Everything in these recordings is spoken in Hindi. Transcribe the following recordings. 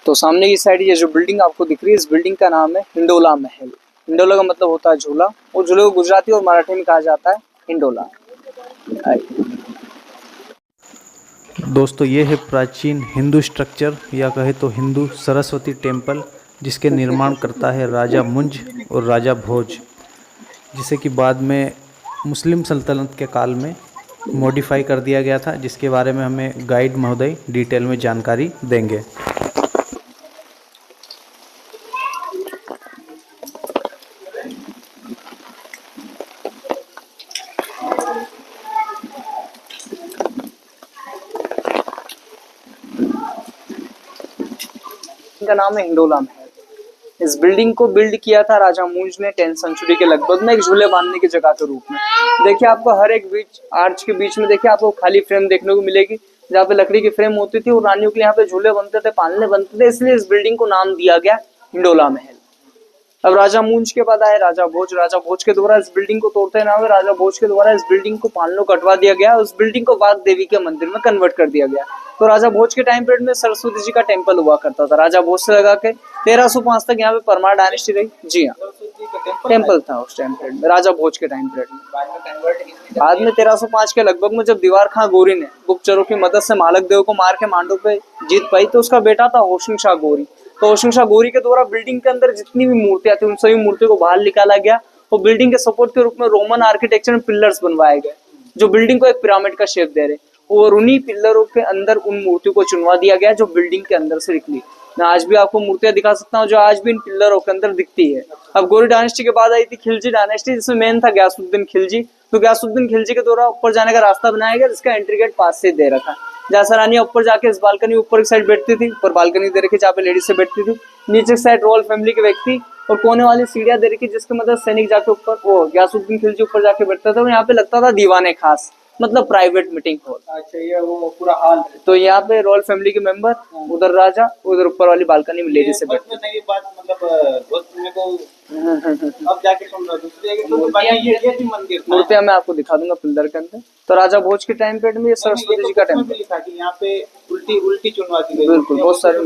तो सामने की साइड ये जो बिल्डिंग आपको दिख रही है, इस बिल्डिंग का नाम है हिंडोला महल। हिंडोला का मतलब होता है झूला, और झूले को गुजराती और मराठी में कहा जाता है हिंडोला। दोस्तों ये है प्राचीन हिंदू स्ट्रक्चर या कहे तो हिंदू सरस्वती टेम्पल, जिसके निर्माण करता है राजा मुंज और राजा भोज, जिसे कि बाद में मुस्लिम सल्तनत के काल में मॉडिफाई कर दिया गया था, जिसके बारे में हमें गाइड महोदय डिटेल में जानकारी देंगे। का नाम है हिंडोला महल। इस बिल्डिंग को बिल्ड किया था राजा मूंज ने 10th सेंचुरी के लगभग में, एक झूले बांधने की जगह के रूप में। देखिए आपको हर एक बीच आर्च के बीच में देखिए आपको खाली फ्रेम देखने को मिलेगी, जहाँ पे लकड़ी की फ्रेम होती थी और रानियों के यहाँ पे झूले बनते थे, पालने बनते थे, इसलिए इस बिल्डिंग को नाम दिया गया हिंडोला महल। अब राजा मूंज के बाद आए राजा भोज। राजा भोज के द्वारा इस बिल्डिंग को तोड़ते ना हुए, राजा भोज के द्वारा इस बिल्डिंग को पालनों कटवा दिया गया, उस बिल्डिंग को वाघ देवी के मंदिर में कन्वर्ट कर दिया गया। तो राजा भोज के टाइम पीरियड में सरस्वती जी का टेम्पल हुआ करता था। राजा भोज से लगा के 1305 तक यहाँ पे परमार डायनेस्टी रही। जी हाँ, टेम्पल था उस टाइम पीरियड में, राजा भोज के टाइम पीरियड में। बाद में 1305 के लगभग में जब दीवार खां गोरी ने गुप्तचरों की मदद से मालक देव को मार के मांडू पे जीत पाई, तो उसका बेटा था होशिंग शाह गोरी। तो होशिंग शाह गोरी के द्वारा बिल्डिंग के अंदर जितनी भी मूर्तियां थी, उन सभी मूर्तियों को बाहर निकाला गया और बिल्डिंग के सपोर्ट के रूप में रोमन आर्किटेक्चर में पिलर्स बनवाए गए, जो बिल्डिंग को एक पिरामिड का शेप दे रहे, और उन्हीं पिलरों के अंदर उन मूर्तियों को चुनवा दिया गया जो बिल्डिंग के अंदर से निकली। मैं आज भी आपको मूर्तियां दिखा सकता हूँ जो आज भी इन पिलरों के अंदर दिखती है। अब गोरी डायनेस्टी के बाद आई थी खिलजी डायनेस्टी, जिसमें मेन था गयासुद्दीन खिलजी। तो गयासुद्दीन खिलजी के द्वारा ऊपर जाने का रास्ता बनाया गया, जिसका एंट्री गेट पास से दे रखा। जहाँ सरानिया ऊपर जाके इस बालकनी ऊपर की साइड बैठती थी, ऊपर बालकनी दे रखी जहाँ पे लेडीज से बैठती थी, नीचे की साइड रॉयल फैमिली के व्यक्ति, और कोने वाली सीढ़ियां दे रखी जिसके मदद सैनिक जाके ऊपर, वो गयासुद्दीन खिलजी ऊपर जाके बैठता था। यहाँ पे लगता था दीवाने खास, मतलब प्राइवेट मीटिंग हॉल। अच्छा, ये वो पूरा हॉल। तो यहाँ पे रॉयल फैमिली के मेंबर, उधर राजा, उधर ऊपर वाली बालकनी में लेडीज से बैठते थे। ये बात मतलब बहुत मेरे को अब जाके सुन रहा हूँ। ये भी मंदिर मूर्तियां मैं आपको दिखा दूंगा पिलर के अंदर। तो राजा भोज के टाइम पीरियड में ये सरस्वती जी का टेम्पल लिखा कि यहाँ पे उल्टी चुनवाती गई। बिल्कुल, बहुत सारे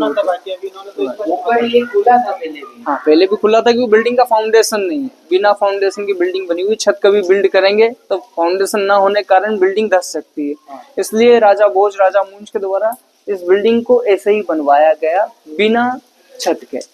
हाँ, पहले भी खुला था, क्योंकि बिल्डिंग का फाउंडेशन नहीं है, बिना फाउंडेशन की बिल्डिंग बनी हुई। छत कभी बिल्ड करेंगे तो फाउंडेशन ना होने के कारण बिल्डिंग धस सकती है, इसलिए राजा भोज राजा मूंज के द्वारा इस बिल्डिंग को ऐसे ही बनवाया गया बिना छत के।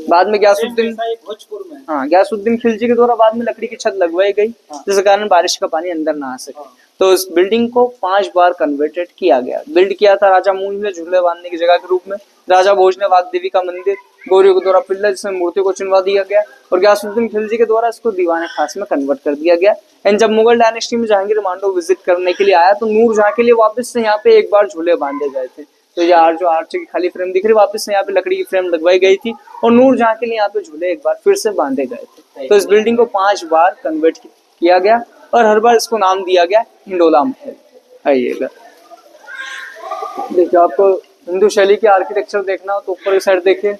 बाद में गयासुद्दीन, भोजपुर में, हाँ, गयासुद्दीन खिलजी के द्वारा बाद में लकड़ी की छत लगवाई गई, जिस कारण बारिश का पानी अंदर ना आ सके। तो इस बिल्डिंग को 5 बार कन्वर्टेड किया गया। बिल्ड किया था राजा मूंज ने झूले बांधने की जगह के रूप में, राजा भोज ने वाघ देवी का मंदिर, गौरियों के द्वारा पिल्लर जिसमें मूर्ति को चुनवा दिया गया, और गयासुद्दीन खिलजी के द्वारा इसको दीवाने खास में कन्वर्ट कर दिया गया। एंड जब मुगल डायनेस्टी में जहांगीर मांडो विजिट करने के लिए आया, तो नूरजहां के लिए वापस से यहाँ पे एक बार झूले बांधे गए थे। तो ये जो आर्च की खाली फ्रेम दिख रही, वापस से यहाँ पे लकड़ी की फ्रेम लगवाई गई थी, और नूरजहां के लिए यहाँ पे झूले एक बार फिर से बांधे गए थे। तो इस बिल्डिंग को 5 बार कन्वर्ट किया गया, और हर बार इसको नाम दिया गया हिंडोला महल। आइएगा, देखिए आपको हिंदू शैली के आर्किटेक्चर देखना हो तो ऊपर की साइड देखिए,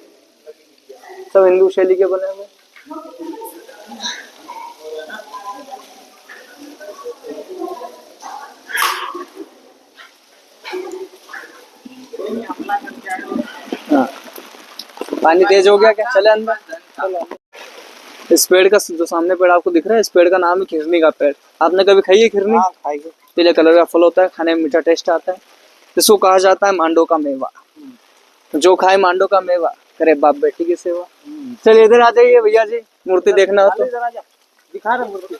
सब हिंदू शैली के बने हुए। हाँ, पानी तेज हो गया क्या? चले अंदर। इस पेड़ का जो सामने पेड़ आपको दिख रहा है, इस पेड़ का नाम है खिरनी का पेड़। आपने कभी खाई है खिरनी? हाँ, खाई है। पीले कलर का फल होता है, खाने में मीठा टेस्ट आता है। इसको कहा जाता है मांडो का मेवा। जो खाए मांडो का मेवा, करे बाप बेटी की सेवा। चलिए इधर आ जाइए भैया जी, मूर्ति देखना हो तो दिखा रहा मूर्ति।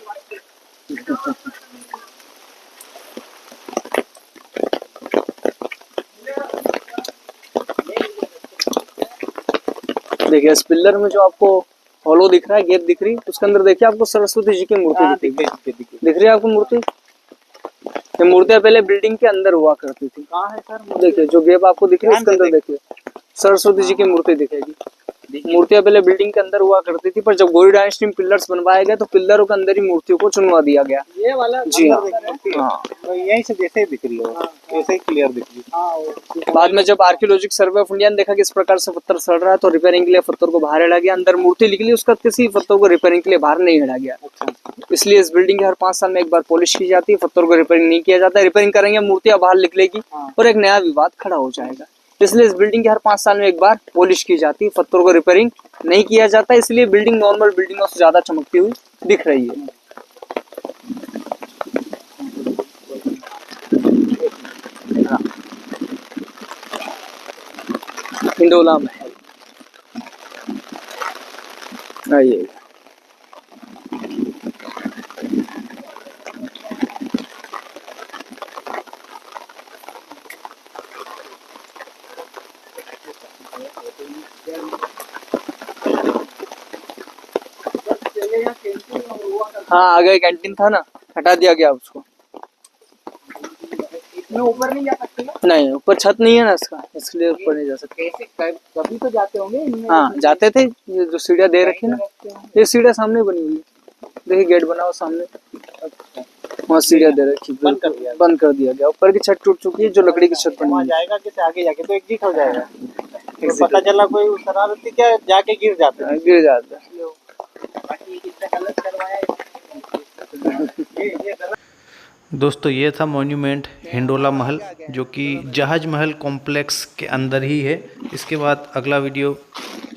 देखिए इस पिलर में जो आपको हॉलो दिख रहा है, गेप दिख रही है, उसके अंदर देखिए आपको सरस्वती जी की मूर्ति दिख रही है आपको मूर्ति। ये मूर्तियां पहले बिल्डिंग के अंदर हुआ करती थी। कहाँ है सर? देखिए जो गेप आपको दिख रही है, इसके अंदर देखिए सरस्वती जी की मूर्ति दिखेगी। मूर्तियां पहले बिल्डिंग के अंदर हुआ करती थी, पर जब गोरी डायनेस्टी में पिलर्स बनवाए गए तो पिलरों के अंदर ही मूर्तियों को चुनवा दिया गया। ये वाला जी हाँ, हाँ, तो यहीं से जैसे ही दिख रही हो, ऐसे ही क्लियर दिख रही है। बाद में जब आर्कियोलॉजिकल सर्वे ऑफ इंडिया ने देखा कि इस प्रकार से पत्थर सड़ रहा है, तो रिपेयरिंग के लिए पत्थर को बाहर हेड़ा गया। अंदर मूर्ति निकली, उसका किसी पत्थर को रिपेयरिंग के लिए बाहर नहीं हेड़ा गया। इसलिए इस बिल्डिंग की हर 5 साल में एक बार पॉलिश की जाती है, पत्थर को रिपेयरिंग नहीं किया जाता है। रिपेयरिंग करेंगे, मूर्तियां बाहर निकलेगी और एक नया विवाद खड़ा हो जाएगा। इसलिए इस बिल्डिंग की हर 5 साल में एक बार पॉलिश की जाती है, पत्थरों को रिपेयरिंग नहीं किया जाता, इसलिए बिल्डिंग नॉर्मल बिल्डिंगों से ज्यादा चमकती हुई दिख रही है। हिंडोला महल आइए। हाँ आगे कैंटीन था ना, हटा दिया गया उसको। ऊपर नहीं जा सकते ना? नहीं ऊपर छत नहीं है ना इसका, इसलिए ऊपर नहीं जा सकते। कैसे कभी तो जाते होंगे इनमें? हाँ जाते थे, ये जो सीढ़ियाँ दे रखी ना, ये सीढ़ियाँ सामने बनी हुई है, देखिए गेट बना हुआ सामने, वहाँ सीढ़ियाँ दे रखी, बंद कर दिया। बंद कर दिया गया। ऊपर की छत टूट चुकी है, जो लकड़ी की छत बनी वहाँ हुई है। जाएगा कैसे? आगे जाके तो एग्जिट हो जाएगा। तो Exit पता चला कोई शरारती क्या जाके गिर जाता है। गिर जाता है। दोस्तों ये था मॉन्यूमेंट हिंडोला महल, जो कि जहाज महल कॉम्प्लेक्स के अंदर ही है। इसके बाद अगला वीडियो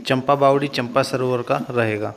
चंपा बावड़ी चंपा सरोवर का रहेगा।